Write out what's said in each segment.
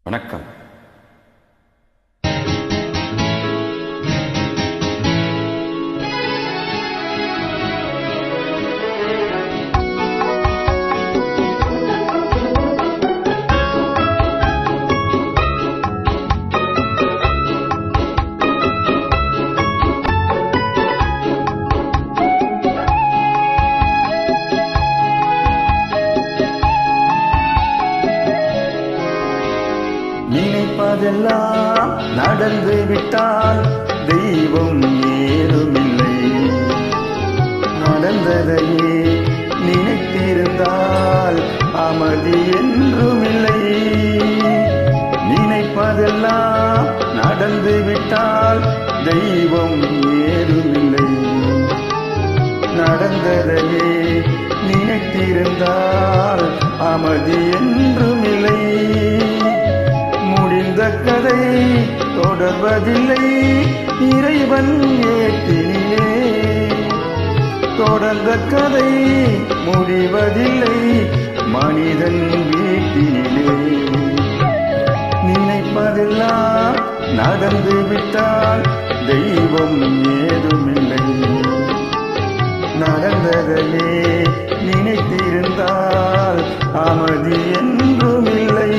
வணக்கம். நினைப்பதெல்லாம் நடந்து விட்டால் தெய்வம் ஏதுமில்லை. நடந்ததையே நினைத்திருந்தால் அமைதி என்றுமில்லை. நினைப்பதெல்லாம் நடந்து விட்டால் தெய்வம் ஏதுமில்லை. நடந்ததையே நினைத்திருந்தால் அமைதி என்றுமில்லை. முடிந்த கதை தொடர்வதில்லை இறைவன் ஏற்றினிலே. தொடர்ந்த கதை முடிவதில்லை மனிதன் வீட்டினிலே. நினைப்பதெல்லாம் நடந்து விட்டால் தெய்வம் ஏதுமில்லை. நடந்ததையே நினைத்திருந்தால் அமைதி என்றுமில்லை.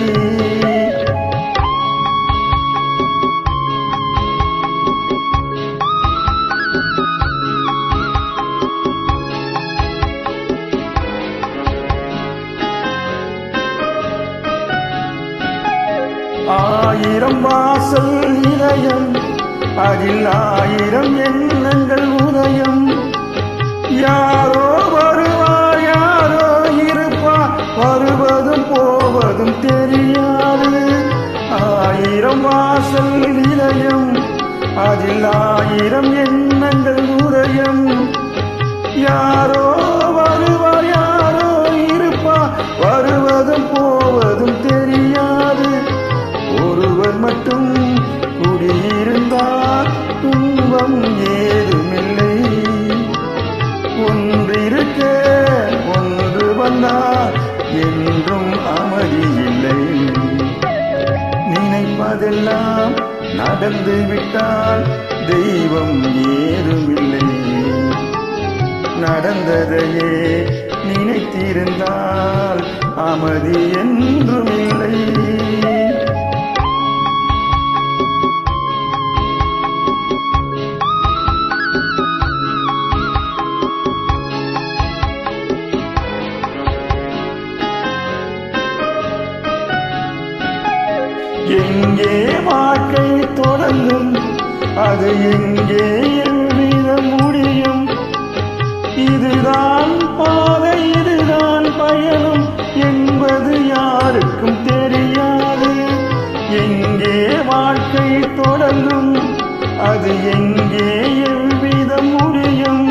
ஆயிரம் வாசல் இதயம், அதில் ஆயிரம் எண்ணங்கள் உதயம். யாரோ வருவார் யாரோ இருப்பார், வருவதும் போவதும் தெரியாது. ஆயிரம் வாசல் இதயம், அதில் ஆயிரம் எண்ணங்கள் உதயம். யாரோ வருவார் யாரோ இருப்பார், வருவதும் போவதும் தெரியாது. ஒருவர் மட்டும் குடியிருந்தால் துன்பம் ஏதுமில்லை. ஒன்றிருக்க ஒன்று வந்தால் என்றும் அமைதி இல்லை. நினைப்பதெல்லாம் நடந்து விட்டால் தெய்வம் ஏதுமில்லை. நடந்ததையே நினைத்திருந்தால் அமைதி என்றுமில்லை. எங்கே வாழ்க்கை தொடங்கும், அது எங்கே எவ்வித முடியும்? இதுதான் பாதை இதுதான் பயணம் என்பது யாருக்கும் தெரியாது. எங்கே வாழ்க்கை தொடங்கும், அது எங்கே எவ்வித முடியும்?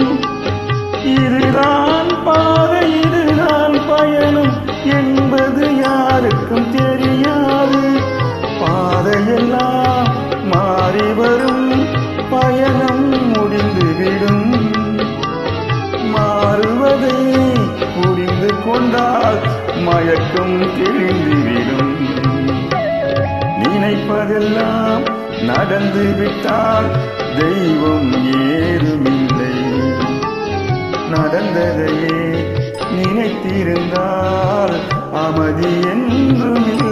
இதுதான் பாதை இதுதான் பயணம் என்பது யாருக்கும் தெரியாது. பாதையெல்லாம் மாறி வரும், பயணம் முடிந்துவிடும். மாறுவதை புரிந்து கொண்டால் மயக்கம் தெளிந்துவிடும். நினைப்பதெல்லாம் நடந்து விட்டால் தெய்வம் ஏதுமில்லை. நடந்ததையே நினைத்திருந்தால் அமைதி என்றுமில்லை.